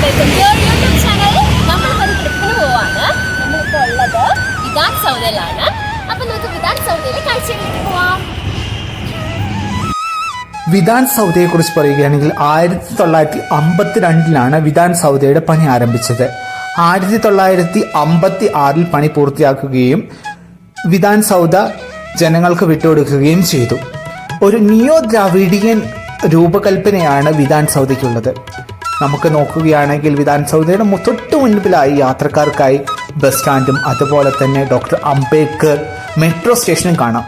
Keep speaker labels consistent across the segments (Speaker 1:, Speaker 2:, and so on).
Speaker 1: Welcome to your YouTube channel. നമ്മളിപ്പോൾ ട്രിപ്പിന് പോവാണ്. നമ്മളിപ്പോൾ ഉള്ളത് വിധാൻ സൗദയിലാണ്. അപ്പം നമുക്ക് വിധാൻ സൗദയിലെ കാഴ്ചകളിലേക്ക് പോവാം.
Speaker 2: വിധാൻ സൗദയെ കുറിച്ച് പറയുകയാണെങ്കിൽ 1952 വിധാൻ സൗദയുടെ പണി ആരംഭിച്ചത്. 1956 പണി പൂർത്തിയാക്കുകയും വിധാൻ സൗദ ജനങ്ങൾക്ക് വിട്ടുകൊടുക്കുകയും ചെയ്തു. ഒരു നിയോ ദ്രാവിഡിയൻ രൂപകൽപ്പനയാണ് വിധാൻ സൗദയ്ക്കുള്ളത്. നമുക്ക് നോക്കുകയാണെങ്കിൽ വിധാൻ സൗദയുടെ തൊട്ടു മുൻപിലായി യാത്രക്കാർക്കായി ബസ് സ്റ്റാൻഡും അതുപോലെ തന്നെ ഡോക്ടർ അംബേദ്കർ മെട്രോ സ്റ്റേഷനും കാണാം.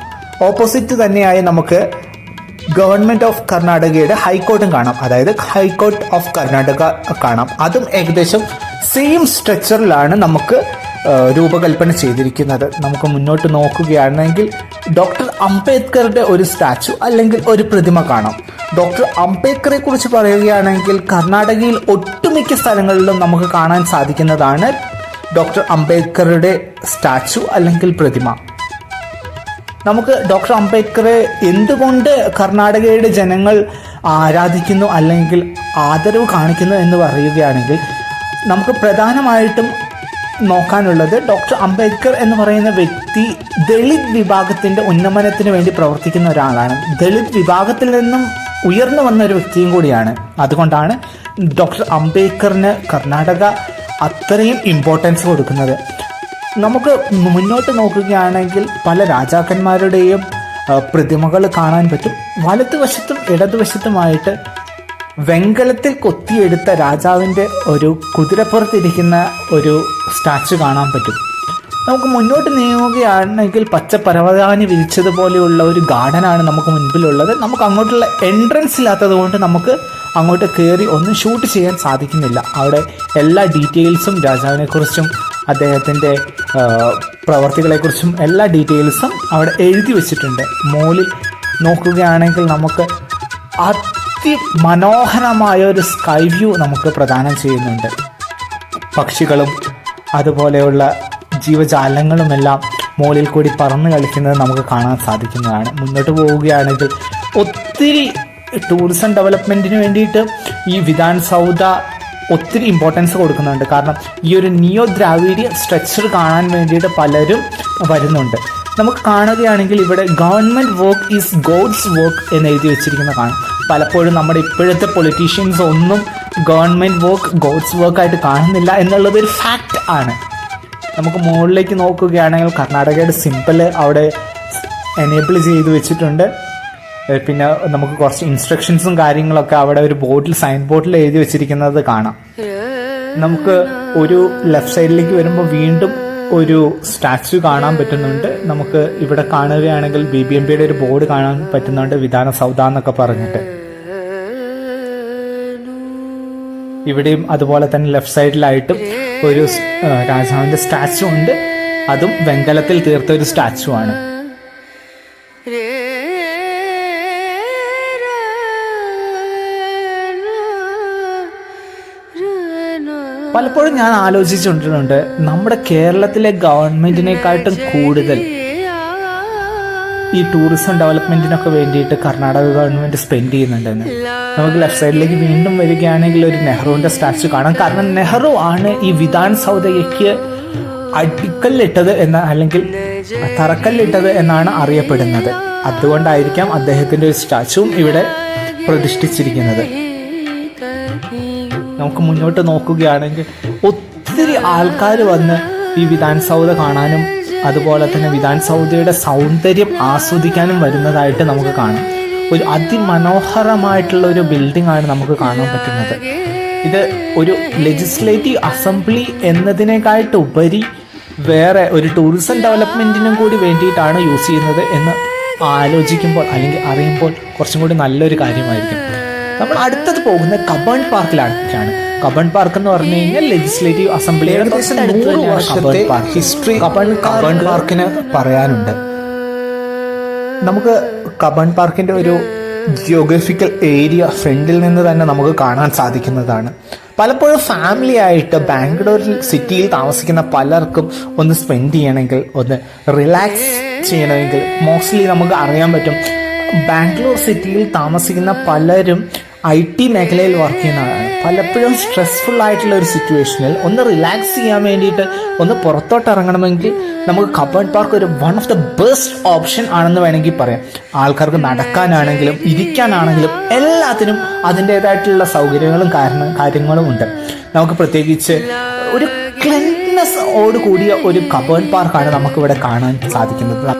Speaker 2: ഓപ്പോസിറ്റ് തന്നെയായി നമുക്ക് ഗവൺമെന്റ് ഓഫ് കർണാടകയുടെ ഹൈക്കോർട്ടും കാണാം. അതായത് ഹൈക്കോർട്ട് ഓഫ് കർണാടക കാണാം. അതും ഏകദേശം സെയിം സ്ട്രക്ചറിലാണ് നമുക്ക് രൂപകൽപ്പന ചെയ്തിരിക്കുന്നത്. നമുക്ക് മുന്നോട്ട് നോക്കുകയാണെങ്കിൽ ഡോക്ടർ അംബേദ്കറുടെ ഒരു സ്റ്റാച്ചു അല്ലെങ്കിൽ ഒരു പ്രതിമ കാണാം. ഡോക്ടർ അംബേദ്കറെ കുറിച്ച് പറയുകയാണെങ്കിൽ കർണാടകയിൽ ഒട്ടുമിക്ക സ്ഥലങ്ങളിലും നമുക്ക് കാണാൻ സാധിക്കുന്നതാണ് ഡോക്ടർ അംബേദ്കറുടെ സ്റ്റാച്ചു അല്ലെങ്കിൽ പ്രതിമ. നമുക്ക് ഡോക്ടർ അംബേദ്കറെ എന്തുകൊണ്ട് കർണാടകയുടെ ജനങ്ങൾ ആരാധിക്കുന്നു അല്ലെങ്കിൽ ആദരവ് കാണിക്കുന്നു എന്ന് പറയുകയാണെങ്കിൽ നമുക്ക് പ്രധാനമായിട്ടും നോക്കാനുള്ളത് ഡോക്ടർ അംബേദ്കർ എന്ന് പറയുന്ന വ്യക്തി ദളിത് വിഭാഗത്തിൻ്റെ ഉന്നമനത്തിന് വേണ്ടി പ്രവർത്തിക്കുന്ന ഒരാളാണ്. ദളിത് വിഭാഗത്തിൽ നിന്നും ഉയർന്നു വന്ന ഒരു വ്യക്തിയും കൂടിയാണ്. അതുകൊണ്ടാണ് ഡോക്ടർ അംബേദ്കറിന് കർണാടക അത്രയും ഇമ്പോർട്ടൻസ് കൊടുക്കുന്നത്. നമുക്ക് മുന്നോട്ട് നോക്കുകയാണെങ്കിൽ പല രാജാക്കന്മാരുടെയും പ്രതിമകൾ കാണാൻ പറ്റും. വലതുവശത്തും ഇടതുവശത്തുമായിട്ട് വെങ്കലത്തിൽ കൊത്തിയെടുത്ത രാജാവിൻ്റെ ഒരു കുതിരപ്പുറത്തിരിക്കുന്ന ഒരു സ്റ്റാച്ചു കാണാൻ പറ്റും. നമുക്ക് മുന്നോട്ട് നീങ്ങുകയാണെങ്കിൽ പച്ച പരവതാനി വിരിച്ചതുപോലെയുള്ള ഒരു ഗാർഡനാണ് നമുക്ക് മുൻപിലുള്ളത്. നമുക്ക് അങ്ങോട്ടുള്ള എൻട്രൻസ് ഇല്ലാത്തത് കൊണ്ട് നമുക്ക് അങ്ങോട്ട് കയറി ഒന്നും ഷൂട്ട് ചെയ്യാൻ സാധിക്കുന്നില്ല. അവിടെ എല്ലാ ഡീറ്റെയിൽസും രാജാവിനെക്കുറിച്ചും അദ്ദേഹത്തിൻ്റെ പ്രവർത്തികളെക്കുറിച്ചും എല്ലാ ഡീറ്റെയിൽസും അവിടെ എഴുതി വച്ചിട്ടുണ്ട്. മുകളിൽ നോക്കുകയാണെങ്കിൽ നമുക്ക് അതിമനോഹരമായ ഒരു സ്കൈ വ്യൂ നമുക്ക് പ്രദാനം ചെയ്യുന്നുണ്ട്. പക്ഷികളും അതുപോലെയുള്ള ജീവജാലങ്ങളുമെല്ലാം മുകളിൽ കൂടി പറന്ന് കളിക്കുന്നത് നമുക്ക് കാണാൻ സാധിക്കുന്നതാണ്. മുന്നോട്ട് പോവുകയാണെങ്കിൽ ഒത്തിരി ടൂറിസം ഡെവലപ്മെൻറ്റിന് വേണ്ടിയിട്ട് ഈ വിധാൻ സൗദ ഒത്തിരി ഇമ്പോർട്ടൻസ് കൊടുക്കുന്നുണ്ട്. കാരണം ഈ ഒരു നിയോ ദ്രാവിഡിയൻ സ്ട്രക്ചർ കാണാൻ വേണ്ടിയിട്ട് പലരും വരുന്നുണ്ട്. നമുക്ക് കാണുകയാണെങ്കിൽ ഇവിടെ government work is God's work എന്ന് എഴുതി വെച്ചിരിക്കുന്ന കാണും. പലപ്പോഴും നമ്മുടെ ഇപ്പോഴത്തെ പൊളിറ്റീഷ്യൻസ് ഒന്നും ഗവൺമെൻറ് വർക്ക് ഗോഡ്സ് വർക്കായിട്ട് കാണുന്നില്ല എന്നുള്ളത് ഒരു ഫാക്റ്റ് ആണ്. നമുക്ക് മുകളിലേക്ക് നോക്കുകയാണെങ്കിൽ കർണാടകയുടെ സിമ്പിൾ അവിടെ എനേബിൾ ചെയ്ത് വെച്ചിട്ടുണ്ട്. പിന്നെ നമുക്ക് കുറച്ച് ഇൻസ്ട്രക്ഷൻസും കാര്യങ്ങളൊക്കെ അവിടെ ഒരു ബോർഡിൽ സൈൻ ബോർഡിൽ എഴുതി വെച്ചിരിക്കുന്നത് കാണാം. നമുക്ക് ഒരു ലെഫ്റ്റ് സൈഡിലേക്ക് വരുമ്പോൾ വീണ്ടും ഒരു സ്റ്റാച്ചു കാണാൻ പറ്റുന്നുണ്ട്. നമുക്ക് ഇവിടെ കാണുകയാണെങ്കിൽ BBMPയുടെ ഒരു ബോർഡ് കാണാൻ പറ്റുന്നുണ്ട്, വിധാന സൗദ എന്നൊക്കെ പറഞ്ഞിട്ട്. ഇവിടെയും അതുപോലെ തന്നെ ലെഫ്റ്റ് സൈഡിലായിട്ടും ഒരു രാജാവിന്റെ സ്റ്റാച്ചു ഉണ്ട്. അതും വെങ്കലത്തിൽ തീർത്ത ഒരു സ്റ്റാച്ചു ആണ്. പലപ്പോഴും ഞാൻ ആലോചിച്ചുകൊണ്ടിരുന്നുണ്ട്, നമ്മുടെ കേരളത്തിലെ ഗവൺമെന്റിനെക്കാട്ടും കൂടുതൽ ഈ ടൂറിസം ഡെവലപ്മെന്റിനൊക്കെ വേണ്ടിയിട്ട് കർണാടക ഗവൺമെന്റ് സ്പെൻഡ് ചെയ്യുന്നുണ്ടെന്ന്. നമുക്ക് ലെഫ്റ്റ് സൈഡിലേക്ക് വീണ്ടും വരികയാണെങ്കിൽ ഒരു നെഹ്റുവിന്റെ സ്റ്റാച്ചു കാണാം. കാരണം നെഹ്റു ആണ് ഈ വിധാൻ സൗദയ്ക്ക് അടിക്കല്ലിട്ടത് അല്ലെങ്കിൽ തറക്കല്ലിട്ടത് എന്നാണ് അറിയപ്പെടുന്നത്. അതുകൊണ്ടായിരിക്കാം അദ്ദേഹത്തിന്റെ ഒരു സ്റ്റാച്ചുവും ഇവിടെ പ്രതിഷ്ഠിച്ചിരിക്കുന്നത്. നമുക്ക് മുന്നോട്ട് നോക്കുകയാണെങ്കിൽ ഒത്തിരി ആൾക്കാർ വന്ന് ഈ വിധാൻ സൗദ കാണാനും അതുപോലെ തന്നെ വിധാൻ സൗദയുടെ സൗന്ദര്യം ആസ്വദിക്കാനും വരുന്നതായിട്ട് നമുക്ക് കാണാം. ഒരു അതിമനോഹരമായിട്ടുള്ള ഒരു ബിൽഡിംഗ് ആണ് നമുക്ക് കാണാൻ പറ്റുന്നത്. ഇത് ഒരു ലെജിസ്ലേറ്റീവ് അസംബ്ലി എന്നതിനേക്കായിട്ട് ഉപരി വേറെ ഒരു ടൂറിസം ഡെവലപ്മെന്റിനും കൂടി വേണ്ടിയിട്ടാണ് യൂസ് ചെയ്യുന്നത് എന്ന് ആലോചിക്കുമ്പോൾ അല്ലെങ്കിൽ അറിയുമ്പോൾ കുറച്ചും കൂടി നല്ലൊരു കാര്യമായിരിക്കും. നമ്മൾ അടുത്തത് പോകുന്നത് കബൺ പാർക്കിലാണ്. കബൺ പാർക്ക് എന്ന് പറഞ്ഞു കഴിഞ്ഞാൽ ലെജിസ്ലേറ്റീവ് അസംബ്ലിയുടെ ഏകദേശം 100 വർഷത്തെ ഹിസ്റ്ററി കബൺ പാർക്കിന് പറയാനുണ്ട്. നമുക്ക് കബൺ പാർക്കിന്റെ ഒരു ജിയോഗ്രഫിക്കൽ ഏരിയ ഫ്രണ്ടിൽ നിന്ന് തന്നെ നമുക്ക് കാണാൻ സാധിക്കുന്നതാണ്. പലപ്പോഴും ഫാമിലി ആയിട്ട് ബാംഗ്ലൂരിൽ സിറ്റിയിൽ താമസിക്കുന്ന പലർക്കും ഒന്ന് സ്പെൻഡ് ചെയ്യണമെങ്കിൽ, ഒന്ന് റിലാക്സ് ചെയ്യണമെങ്കിൽ മോസ്റ്റ്ലി നമുക്ക് അറിയാൻ പറ്റും ബാംഗ്ലൂർ സിറ്റിയിൽ താമസിക്കുന്ന പലരും IT മേഖലയിൽ വർക്ക് ചെയ്യുന്ന ആളാണ്. പലപ്പോഴും സ്ട്രെസ്ഫുൾ ആയിട്ടുള്ള ഒരു സിറ്റുവേഷനിൽ ഒന്ന് റിലാക്സ് ചെയ്യാൻ വേണ്ടിയിട്ട് ഒന്ന് പുറത്തോട്ട് ഇറങ്ങണമെങ്കിൽ നമുക്ക് കബേർഡ് പാർക്ക് ഒരു one of the best option ആണെന്ന് വേണമെങ്കിൽ പറയാം. ആൾക്കാർക്ക് നടക്കാനാണെങ്കിലും ഇരിക്കാനാണെങ്കിലും എല്ലാത്തിനും അതിൻ്റേതായിട്ടുള്ള സൗകര്യങ്ങളും കാര്യങ്ങളും ഉണ്ട്. നമുക്ക് പ്രത്യേകിച്ച് ഒരു ക്ലീൻനെസ്സോട് കൂടിയ ഒരു കബേർഡ് പാർക്കാണ് നമുക്കിവിടെ കാണാൻ സാധിക്കുന്നത്.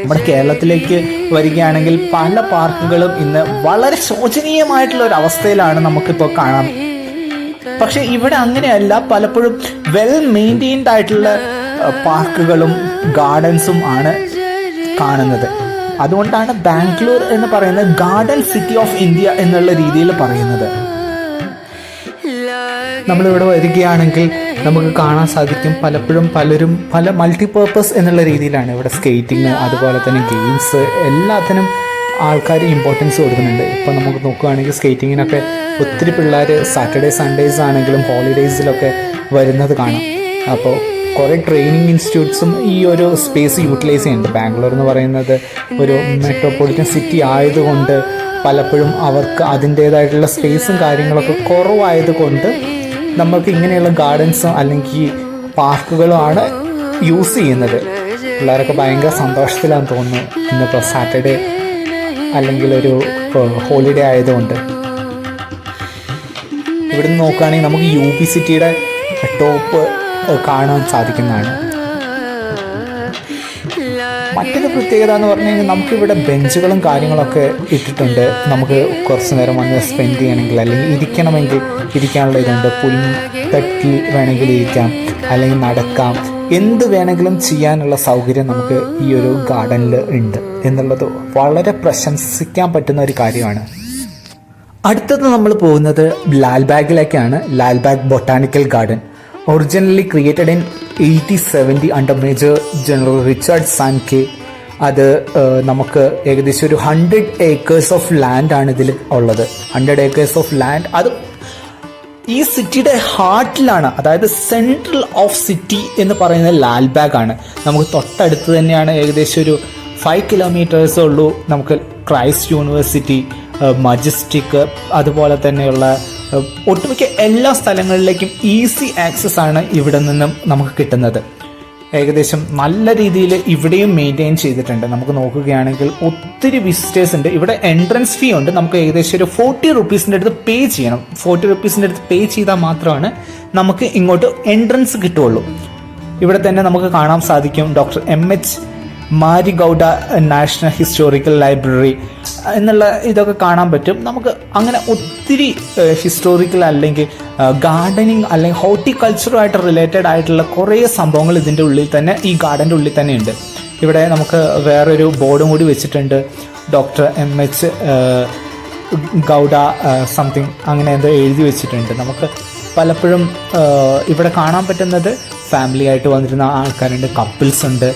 Speaker 2: നമ്മുടെ കേരളത്തിലേക്ക് വരികയാണെങ്കിൽ പല പാർക്കുകളും ഇന്ന് വളരെ ശോചനീയമായിട്ടുള്ള ഒരു അവസ്ഥയിലാണ് നമുക്കിപ്പോൾ കാണാം. പക്ഷെ ഇവിടെ അങ്ങനെയല്ല, പലപ്പോഴും വെൽ മെയിൻറ്റെയിൻഡ് ആയിട്ടുള്ള പാർക്കുകളും ഗാർഡൻസും ആണ് കാണുന്നത്. അതുകൊണ്ടാണ് ബാംഗ്ലൂർ എന്ന് പറയുന്നത് ഗാർഡൻ സിറ്റി ഓഫ് ഇന്ത്യ എന്നുള്ള രീതിയിൽ പറയുന്നത്. നമ്മളിവിടെ വരികയാണെങ്കിൽ നമുക്ക് കാണാൻ സാധിക്കും പലപ്പോഴും പലരും പല മൾട്ടിപർപ്പസ് എന്നുള്ള രീതിയിലാണ് ഇവിടെ സ്കേറ്റിങ്, അതുപോലെ തന്നെ ഗെയിംസ്, എല്ലാത്തിനും ആൾക്കാർ ഇമ്പോർട്ടൻസ് കൊടുക്കുന്നുണ്ട്. ഇപ്പോൾ നമുക്ക് നോക്കുകയാണെങ്കിൽ സ്കേറ്റിങ്ങിനൊക്കെ ഒത്തിരി പിള്ളേർ സാറ്റർഡേ സൺഡേസ് ആണെങ്കിലും ഹോളിഡേയ്സിലൊക്കെ വരുന്നത് കാണാം. അപ്പോൾ കുറേ ട്രെയിനിങ് ഇൻസ്റ്റിറ്റ്യൂട്ട്സും ഈ ഒരു സ്പേസ് യൂട്ടിലൈസ് ചെയ്യുന്നുണ്ട്. ബാംഗ്ലൂർ എന്ന് പറയുന്നത് ഒരു മെട്രോപൊളിറ്റൻ സിറ്റി ആയതുകൊണ്ട് പലപ്പോഴും അവർക്ക് അതിൻ്റേതായിട്ടുള്ള സ്പേസും കാര്യങ്ങളൊക്കെ കുറവായതുകൊണ്ട് നമുക്ക് ഇങ്ങനെയുള്ള ഗാർഡൻസും അല്ലെങ്കിൽ പാർക്കുകളും ആണ് യൂസ് ചെയ്യുന്നത്. പിള്ളേരൊക്കെ ഭയങ്കര സന്തോഷത്തിലാണെന്ന് തോന്നുന്നു ഇന്നിപ്പോൾ സാറ്റർഡേ അല്ലെങ്കിൽ ഒരു ഹോളിഡേ ആയതുകൊണ്ട്. ഇവിടെ നിന്ന് നോക്കുകയാണെങ്കിൽ നമുക്ക് UP സിറ്റിയുടെ ടോപ്പ് കാണാൻ സാധിക്കുന്നതാണ്. മറ്റൊരു പ്രത്യേകത എന്ന് പറഞ്ഞു കഴിഞ്ഞാൽ നമുക്കിവിടെ ബെഞ്ചുകളും കാര്യങ്ങളൊക്കെ ഇട്ടിട്ടുണ്ട്. നമുക്ക് കുറച്ച് നേരം വന്ന് സ്പെൻഡ് ചെയ്യണമെങ്കിൽ അല്ലെങ്കിൽ ഇരിക്കണമെങ്കിൽ ഇരിക്കാനുള്ള ഇതുണ്ട്. പുൽത്തട്ടിൽ വേണമെങ്കിൽ ഇരിക്കാം, അല്ലെങ്കിൽ നടക്കാം, എന്ത് വേണമെങ്കിലും ചെയ്യാനുള്ള സൗകര്യം നമുക്ക് ഈ ഒരു ഗാർഡനിൽ ഉണ്ട് എന്നുള്ളത് വളരെ പ്രശംസിക്കാൻ പറ്റുന്ന ഒരു കാര്യമാണ്. അടുത്തത് നമ്മൾ പോകുന്നത് ലാൽബാഗിലേക്കാണ്. Lalbagh botanical garden originally created in 1870 under major general Richard Sankey. അത് നമുക്ക് ഏകദേശം ഒരു 100 acres ഓഫ് ലാൻഡ് ആണ് ഇതിൽ ഉള്ളത്. 100 acres ഓഫ് ലാൻഡ് അത് ഈ സിറ്റിയുടെ ഹാർട്ടിലാണ്, അതായത് സെൻട്രൽ ഓഫ് സിറ്റി എന്ന് പറയുന്നത് ലാൽബാഗ് ആണ്. നമുക്ക് തൊട്ടടുത്ത് തന്നെയാണ്, ഏകദേശം ഒരു 5 kilometers ഉള്ളൂ നമുക്ക് ക്രൈസ്റ്റ് യൂണിവേഴ്സിറ്റി, മജസ്റ്റിക്, അതുപോലെ തന്നെയുള്ള ഒട്ടുമിക്ക എല്ലാ സ്ഥലങ്ങളിലേക്കും ഈസി ആക്സസ് ആണ് ഇവിടെ നിന്നും നമുക്ക് കിട്ടുന്നത്. ഏകദേശം നല്ല രീതിയിൽ ഇവിടെയും മെയിൻറ്റെയിൻ ചെയ്തിട്ടുണ്ട്. നമുക്ക് നോക്കുകയാണെങ്കിൽ ഒത്തിരി വിസിറ്റേഴ്സ് ഉണ്ട്. ഇവിടെ എൻട്രൻസ് ഫീ ഉണ്ട്. നമുക്ക് ഏകദേശം ഒരു 40 rupees അടുത്ത് പേ ചെയ്യണം. 40 rupees അടുത്ത് പേ ചെയ്താൽ മാത്രമാണ് നമുക്ക് ഇങ്ങോട്ട് എൻട്രൻസ് കിട്ടുള്ളൂ. ഇവിടെ തന്നെ നമുക്ക് കാണാൻ സാധിക്കും doctor MH Marigowda national historical library എന്നുള്ള ഇതൊക്കെ കാണാൻ പറ്റും. നമുക്ക് അങ്ങനെ ഒത്തിരി ഹിസ്റ്റോറിക്കൽ അല്ലെങ്കിൽ ഗാർഡനിങ് അല്ലെങ്കിൽ ഹോർട്ടിക്കൾച്ചറുമായിട്ട് റിലേറ്റഡ് ആയിട്ടുള്ള കുറേ സംഭവങ്ങൾ ഇതിൻ്റെ ഉള്ളിൽ തന്നെ, ഈ ഗാർഡൻ്റെ ഉള്ളിൽ തന്നെ ഉണ്ട്. ഇവിടെ നമുക്ക് വേറൊരു ബോർഡും കൂടി വെച്ചിട്ടുണ്ട്, ഡോക്ടർ MH ഗൗഡ സംതിങ് അങ്ങനെ എന്തോ എഴുതി വെച്ചിട്ടുണ്ട്. നമുക്ക് പലപ്പോഴും ഇവിടെ കാണാൻ പറ്റുന്നത് ഫാമിലി ആയിട്ട് വന്നിരുന്ന ആൾക്കാരുണ്ട്, കപ്പിൾസ് ഉണ്ട്,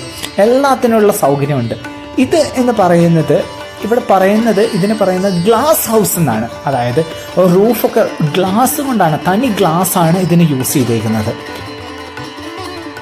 Speaker 2: എല്ലാത്തിനുള്ള സൗകര്യമുണ്ട്. ഇത് എന്ന് പറയുന്നത് ഇതിന് പറയുന്നത് ഗ്ലാസ് ഹൗസ് എന്നാണ്. അതായത് റൂഫൊക്കെ ഗ്ലാസ് കൊണ്ടാണ്, തനി ഗ്ലാസ് ആണ് ഇതിന് യൂസ് ചെയ്തേക്കുന്നത്.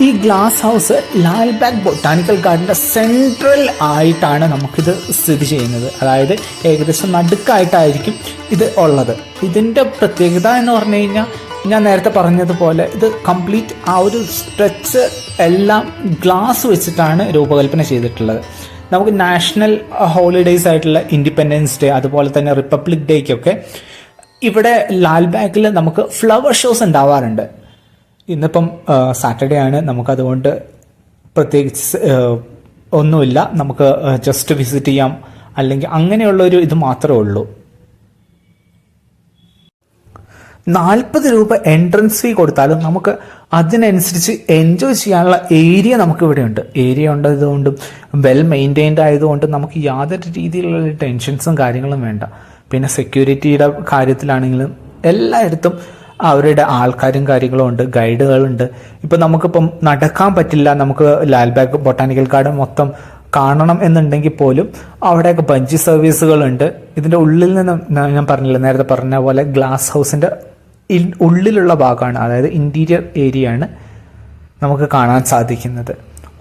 Speaker 2: ഈ ഗ്ലാസ് ഹൗസ് ലാൽബാഗ് ബൊട്ടാണിക്കൽ ഗാർഡൻ്റെ സെൻട്രൽ ആയിട്ടാണ് നമുക്കിത് സ്ഥിതി ചെയ്യുന്നത്. അതായത് ഏകദേശം നടുക്കായിട്ടായിരിക്കും ഇത് ഉള്ളത്. ഇതിൻ്റെ പ്രത്യേകത എന്ന് പറഞ്ഞു കഴിഞ്ഞാൽ ഞാൻ നേരത്തെ പറഞ്ഞതുപോലെ ഇത് കംപ്ലീറ്റ് ആ ഒരു സ്ട്രെച്ച് എല്ലാം ഗ്ലാസ് വെച്ചിട്ടാണ് രൂപകൽപ്പന ചെയ്തിട്ടുള്ളത്. നമുക്ക് നാഷണൽ ഹോളിഡേയ്സ് ആയിട്ടുള്ള ഇൻഡിപെൻഡൻസ് ഡേ, അതുപോലെ തന്നെ റിപ്പബ്ലിക് ഡേക്കൊക്കെ ഇവിടെ ലാൽബാഗിൽ നമുക്ക് ഫ്ലവർ ഷോസ് ഉണ്ടാവാറുണ്ട്. ഇന്നിപ്പം സാറ്റർഡേ ആണ്, നമുക്കതുകൊണ്ട് പ്രത്യേകിച്ച് ഒന്നുമില്ല, നമുക്ക് ജസ്റ്റ് വിസിറ്റ് ചെയ്യാം, അല്ലെങ്കിൽ അങ്ങനെയുള്ളൊരു ഇത് മാത്രമേ ഉള്ളൂ. 40 രൂപ എൻട്രൻസ് ഫീ കൊടുത്താലും നമുക്ക് അതിനനുസരിച്ച് എൻജോയ് ചെയ്യാനുള്ള ഏരിയ നമുക്ക് ഇവിടെ ഉണ്ട്. ഏരിയ ഉണ്ടതുകൊണ്ടും വെൽ മെയിൻറ്റെയിൻഡ് ആയതുകൊണ്ടും നമുക്ക് യാതൊരു രീതിയിലുള്ള ടെൻഷൻസും കാര്യങ്ങളും വേണ്ട. പിന്നെ സെക്യൂരിറ്റിയുടെ കാര്യത്തിലാണെങ്കിലും എല്ലായിടത്തും അവരുടെ ആൾക്കാരും കാര്യങ്ങളും ഉണ്ട്, ഗൈഡുകളുണ്ട്. ഇപ്പം നമുക്കിപ്പം നടക്കാൻ പറ്റില്ല, നമുക്ക് ലാൽബാഗ് ബൊട്ടാണിക്കൽ ഗാർഡൻ മൊത്തം കാണണം എന്നുണ്ടെങ്കിൽ പോലും അവിടെയൊക്കെ ബഞ്ചി സർവീസുകളുണ്ട്. ഇതിൻ്റെ ഉള്ളിൽ നിന്ന് ഞാൻ പറഞ്ഞില്ല, നേരത്തെ പറഞ്ഞ പോലെ ഗ്ലാസ് ഹൗസിൻ്റെ ഉള്ളിലുള്ള ഭാഗമാണ്, അതായത് ഇൻറ്റീരിയർ ഏരിയ ആണ് നമുക്ക് കാണാൻ സാധിക്കുന്നത്.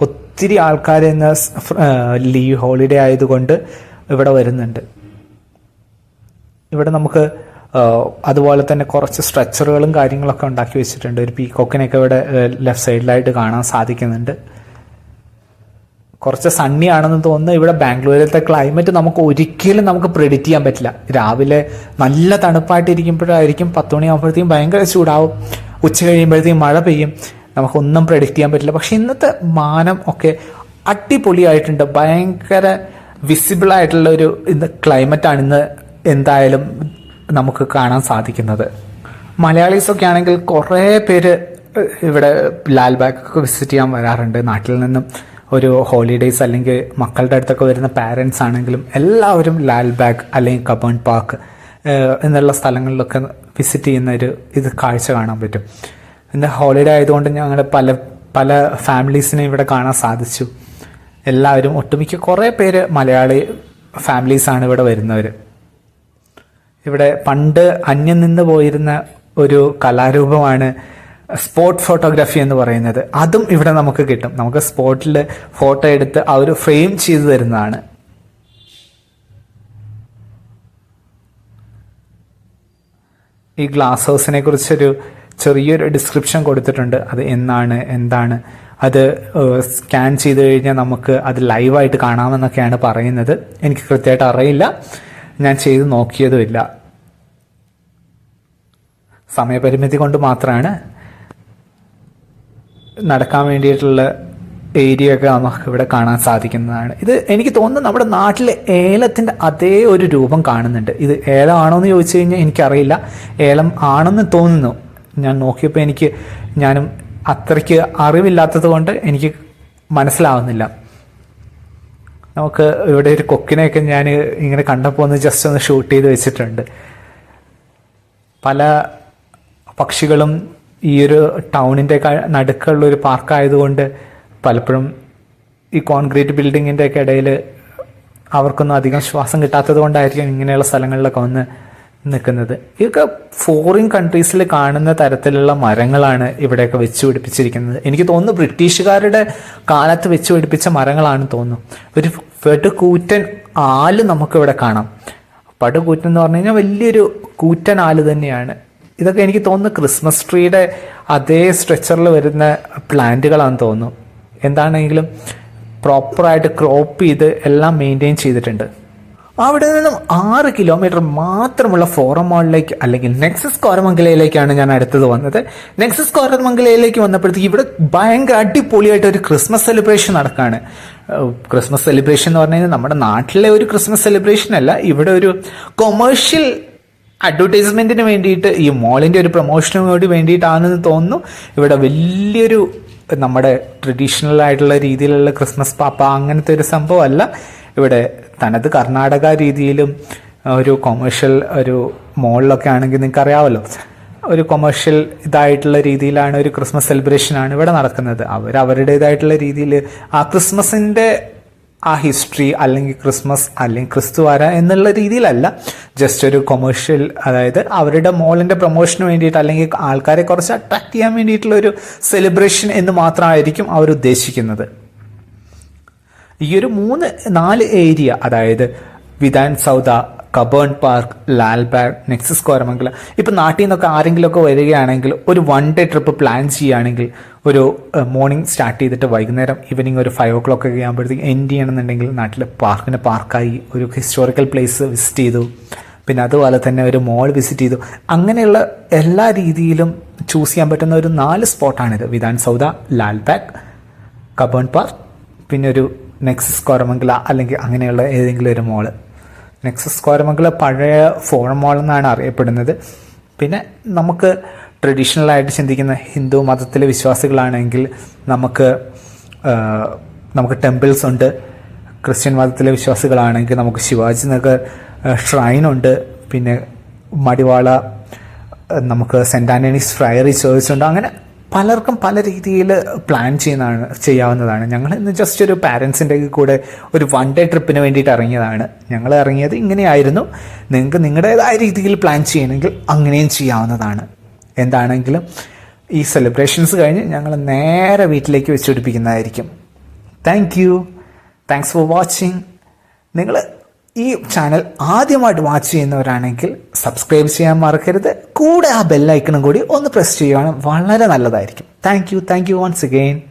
Speaker 2: ഒത്തിരി ആൾക്കാർ ഇന്ന് ലീവ് ഹോളിഡേ ആയതുകൊണ്ട് ഇവിടെ വരുന്നുണ്ട്. ഇവിടെ നമുക്ക് അതുപോലെ തന്നെ കുറച്ച് സ്ട്രെച്ചറുകളും കാര്യങ്ങളൊക്കെ ഉണ്ടാക്കി വെച്ചിട്ടുണ്ട്. ഒരു പീകോക്കിനെയൊക്കെ ഇവിടെ ലെഫ്റ്റ് സൈഡിലായിട്ട് കാണാൻ സാധിക്കുന്നുണ്ട്. കുറച്ച് സണ്ണി ആണെന്ന് തോന്നുന്നു. ഇവിടെ ബാംഗ്ലൂരിലത്തെ ക്ലൈമറ്റ് നമുക്ക് ഒരിക്കലും നമുക്ക് പ്രെഡിക്റ്റ് ചെയ്യാൻ പറ്റില്ല. രാവിലെ നല്ല തണുപ്പായിട്ടിരിക്കുമ്പോഴായിരിക്കും 10 മണിയാകുമ്പോഴത്തേക്കും ഭയങ്കര ചൂടാവും, ഉച്ച കഴിയുമ്പോഴത്തേക്കും മഴ പെയ്യും. നമുക്കൊന്നും പ്രെഡിക്റ്റ് ചെയ്യാൻ പറ്റില്ല. പക്ഷെ ഇന്നത്തെ മാനം ഒക്കെ അടിപൊളിയായിട്ടുണ്ട്. ഭയങ്കര വിസിബിളായിട്ടുള്ള ഒരു ക്ലൈമറ്റാണ് ഇന്ന് എന്തായാലും നമുക്ക് കാണാൻ സാധിക്കുന്നത്. മലയാളീസൊക്കെ ആണെങ്കിൽ കുറേ പേര് ഇവിടെ ലാൽബാഗ് ഒക്കെ വിസിറ്റ് ചെയ്യാൻ വരാറുണ്ട്. നാട്ടിൽ നിന്നും ഒരു ഹോളിഡേയ്സ് അല്ലെങ്കിൽ മക്കളുടെ അടുത്തൊക്കെ വരുന്ന പാരൻസ് ആണെങ്കിലും എല്ലാവരും ലാൽബാഗ് അല്ലെങ്കിൽ കബൺ പാർക്ക് എന്നുള്ള സ്ഥലങ്ങളിലൊക്കെ വിസിറ്റ് ചെയ്യുന്ന ഇത് കാഴ്ച കാണാൻ പറ്റും. ഇന്ന് ഹോളിഡേ ആയതുകൊണ്ട് ഞങ്ങൾ പല ഫാമിലീസിനെ ഇവിടെ കാണാൻ സാധിച്ചു. എല്ലാവരും ഒട്ടുമിക്ക കുറേ പേര് മലയാളി ഫാമിലീസാണ് ഇവിടെ വരുന്നവർ. ഇവിടെ പണ്ട് അന്യം നിന്ന് പോയിരുന്ന ഒരു കലാരൂപമാണ് സ്പോട്ട് ഫോട്ടോഗ്രാഫി എന്ന് പറയുന്നത്. അതും ഇവിടെ നമുക്ക് കിട്ടും. നമുക്ക് സ്പോട്ടിൽ ഫോട്ടോ എടുത്ത് അവർ ഫ്രെയിം ചെയ്തു തരുന്നതാണ്. ഈ ഗ്ലാസ് ഹൗസിനെ കുറിച്ചൊരു ചെറിയൊരു ഡിസ്ക്രിപ്ഷൻ കൊടുത്തിട്ടുണ്ട്. അത് എന്താണ് അത് സ്കാൻ ചെയ്ത് കഴിഞ്ഞാൽ നമുക്ക് അത് ലൈവായിട്ട് കാണാമെന്നൊക്കെയാണ് പറയുന്നത്. എനിക്ക് കൃത്യമായിട്ട് അറിയില്ല, ഞാൻ ചെയ്ത് നോക്കിയതുമില്ല. സമയപരിമിതി കൊണ്ട് മാത്രമാണ്. നടക്കാൻ വേണ്ടിയിട്ടുള്ള ഏരിയ ഒക്കെ നമുക്ക് ഇവിടെ കാണാൻ സാധിക്കുന്നതാണ്. ഇത് എനിക്ക് തോന്നുന്നു നമ്മുടെ നാട്ടിലെ ഏലത്തിൻ്റെ അതേ ഒരു രൂപം കാണുന്നുണ്ട്. ഇത് ഏലം ആണോ എന്ന് ചോദിച്ചു കഴിഞ്ഞാൽ എനിക്കറിയില്ല. ഏലം ആണെന്ന് തോന്നുന്നു. ഞാൻ നോക്കിയപ്പോൾ ഞാനും അത്രയ്ക്ക് അറിവില്ലാത്തത് കൊണ്ട് എനിക്ക് മനസ്സിലാവുന്നില്ല. നമുക്ക് ഇവിടെ ഒരു കൊക്കിനെയൊക്കെ ഞാൻ ഇങ്ങനെ കണ്ടപ്പോൾ ജസ്റ്റ് ഒന്ന് ഷൂട്ട് ചെയ്ത് വെച്ചിട്ടുണ്ട്. പല പക്ഷികളും ഈ ഒരു ടൗണിൻ്റെ നടുക്കുള്ള ഒരു പാർക്കായതുകൊണ്ട് പലപ്പോഴും ഈ കോൺക്രീറ്റ് ബിൽഡിങ്ങിൻ്റെ ഒക്കെ ഇടയിൽ അവർക്കൊന്നും അധികം ശ്വാസം കിട്ടാത്തത് കൊണ്ടായിരിക്കും ഇങ്ങനെയുള്ള സ്ഥലങ്ങളിലൊക്കെ വന്ന് നിൽക്കുന്നത്. ഇതൊക്കെ ഫോറിൻ കൺട്രീസിൽ കാണുന്ന തരത്തിലുള്ള മരങ്ങളാണ് ഇവിടെയൊക്കെ വെച്ച് പിടിപ്പിച്ചിരിക്കുന്നത്. എനിക്ക് തോന്നുന്നു ബ്രിട്ടീഷുകാരുടെ കാലത്ത് വെച്ച് പിടിപ്പിച്ച മരങ്ങളാണെന്ന് തോന്നുന്നു. ഒരു പടുകൂറ്റൻ ആല് നമുക്കിവിടെ കാണാം. പടുകൂറ്റൻ എന്ന് പറഞ്ഞു കഴിഞ്ഞാൽ വലിയൊരു കൂറ്റൻ ആല് തന്നെയാണ്. ഇതൊക്കെ എനിക്ക് തോന്നുന്നു ക്രിസ്മസ് ട്രീയുടെ അതേ സ്ട്രെച്ചറിൽ വരുന്ന പ്ലാന്റുകളാണെന്ന് തോന്നുന്നു. എന്താണെങ്കിലും പ്രോപ്പറായിട്ട് ക്രോപ്പ് ചെയ്ത് എല്ലാം മെയിൻറ്റെയിൻ ചെയ്തിട്ടുണ്ട്. അവിടെ നിന്നും 6 കിലോമീറ്റർ മാത്രമുള്ള ഫോറം മാളിലേക്ക് അല്ലെങ്കിൽ നെക്സസ് കോരമംഗലയിലേക്കാണ് ഞാൻ അടുത്തത് വന്നത്. നെക്സസ് കോരമംഗലയിലേക്ക് വന്നപ്പോഴത്തേക്ക് ഇവിടെ ഭയങ്കര അടിപൊളിയായിട്ട് ഒരു ക്രിസ്മസ് സെലിബ്രേഷൻ നടക്കുകയാണ്. ക്രിസ്മസ് സെലിബ്രേഷൻ എന്ന് പറഞ്ഞു കഴിഞ്ഞാൽ നമ്മുടെ നാട്ടിലെ ഒരു ക്രിസ്മസ് സെലിബ്രേഷൻ അല്ല. ഇവിടെ ഒരു കൊമേഴ്ഷ്യൽ അഡ്വർടൈസ്മെന്റിന് വേണ്ടിയിട്ട്, ഈ മോളിൻ്റെ ഒരു പ്രൊമോഷന് വേണ്ടി വേണ്ടിയിട്ടാണെന്ന് തോന്നുന്നു. ഇവിടെ വലിയൊരു നമ്മുടെ ട്രഡീഷണൽ ആയിട്ടുള്ള രീതിയിലുള്ള ക്രിസ്മസ് പാപ്പ അങ്ങനത്തെ ഒരു സംഭവം അല്ല. ഇവിടെ തനത് കർണാടക രീതിയിലും ഒരു കൊമേഴ്ഷ്യൽ ഒരു മോളിലൊക്കെ ആണെങ്കിൽ നിങ്ങൾക്ക് അറിയാമല്ലോ, ഒരു കൊമേഴ്ഷ്യൽ ഇതായിട്ടുള്ള രീതിയിലാണ് ഒരു ക്രിസ്മസ് സെലിബ്രേഷനാണ് ഇവിടെ നടക്കുന്നത്. അവരുടേതായിട്ടുള്ള രീതിയിൽ ആ ക്രിസ്മസിൻ്റെ ആ ഹിസ്റ്ററി അല്ലെങ്കിൽ ക്രിസ്മസ് അല്ലെങ്കിൽ ക്രിസ്തുവാര എന്നുള്ള രീതിയിലല്ല, ജസ്റ്റ് ഒരു കൊമേഴ്ഷ്യൽ, അതായത് അവരുടെ മോളിൻ്റെ പ്രൊമോഷന് വേണ്ടിയിട്ട് അല്ലെങ്കിൽ ആൾക്കാരെ കുറച്ച് അട്രാക്ട് ചെയ്യാൻ വേണ്ടിയിട്ടുള്ള ഒരു സെലിബ്രേഷൻ എന്ന് മാത്രമായിരിക്കും അവർ ഉദ്ദേശിക്കുന്നത്. ഈ ഒരു 3-4 ഏരിയ, അതായത് വിധാൻ സൗദ, കബേൺ പാർക്ക്, ലാൽബാഗ്, നെക്സസ് കോരമംഗലം. ഇപ്പം നാട്ടിൽ നിന്നൊക്കെ ആരെങ്കിലുമൊക്കെ വരികയാണെങ്കിൽ ഒരു 1 ഡേ ട്രിപ്പ് പ്ലാൻ ചെയ്യുകയാണെങ്കിൽ ഒരു മോർണിംഗ് സ്റ്റാർട്ട് ചെയ്തിട്ട് വൈകുന്നേരം ഈവനിങ് ഒരു 5 o'clock ഒക്കെ ആകുമ്പോഴത്തേക്ക് എൻഡ് ചെയ്യണമെന്നുണ്ടെങ്കിൽ നാട്ടിൽ പാർക്കായി ഒരു ഹിസ്റ്റോറിക്കൽ പ്ലേസ് വിസിറ്റ് ചെയ്തു. പിന്നെ അതുപോലെ തന്നെ ഒരു മോൾ വിസിറ്റ് ചെയ്തു. അങ്ങനെയുള്ള എല്ലാ രീതിയിലും ചൂസ് ചെയ്യാൻ പറ്റുന്ന ഒരു 4 സ്പോട്ടാണിത്. വിധാൻ സൗദ, ലാൽബാഗ്, കബേൺ പാർക്ക്, പിന്നെ ഒരു നെക്സസ് കോരമംഗല അല്ലെങ്കിൽ അങ്ങനെയുള്ള ഏതെങ്കിലും ഒരു മോള്. നെക്സസ് കോരമംഗല പഴയ ഫോറം മോൾ എന്നാണ് അറിയപ്പെടുന്നത്. പിന്നെ നമുക്ക് ട്രഡീഷണലായിട്ട് ചിന്തിക്കുന്ന ഹിന്ദു മതത്തിലെ വിശ്വാസികളാണെങ്കിൽ നമുക്ക് ടെമ്പിൾസ് ഉണ്ട്. ക്രിസ്ത്യൻ മതത്തിലെ വിശ്വാസികളാണെങ്കിൽ നമുക്ക് ശിവാജി നഗർ ഷ്രൈനുണ്ട്. പിന്നെ മടിവാള നമുക്ക് സെൻറ് ആൻ്റണീസ് ഫ്രയറി ചേർച്ച് ഉണ്ട്. അങ്ങനെ പലർക്കും പല രീതിയിൽ പ്ലാൻ ചെയ്യാവുന്നതാണ്. ഞങ്ങൾ ഇന്ന് ജസ്റ്റ് ഒരു പാരൻസിൻ്റെ കൂടെ ഒരു 1 ഡേ ട്രിപ്പിന് വേണ്ടിയിട്ട് ഇറങ്ങിയതാണ്. ഞങ്ങൾ ഇറങ്ങിയത് ഇങ്ങനെയായിരുന്നു. നിങ്ങൾക്ക് നിങ്ങളുടേതായ രീതിയിൽ പ്ലാൻ ചെയ്യണമെങ്കിൽ അങ്ങനെയും ചെയ്യാവുന്നതാണ്. എന്താണെങ്കിലും ഈ സെലിബ്രേഷൻസ് കഴിഞ്ഞ് ഞങ്ങൾ നേരെ വീട്ടിലേക്ക് വെച്ചുപിടിപ്പിക്കുന്നതായിരിക്കും. Thanks for watching. നിങ്ങൾ ഈ ചാനൽ ആദ്യമായിട്ട് വാച്ച് ചെയ്യുന്നവരാണെങ്കിൽ സബ്സ്ക്രൈബ് ചെയ്യാൻ മറക്കരുത്. കൂടെ ആ ബെല്ലൈക്കണും കൂടി ഒന്ന് പ്രസ് ചെയ്യുകയാണെങ്കിൽ വളരെ നല്ലതായിരിക്കും. Thank you once again.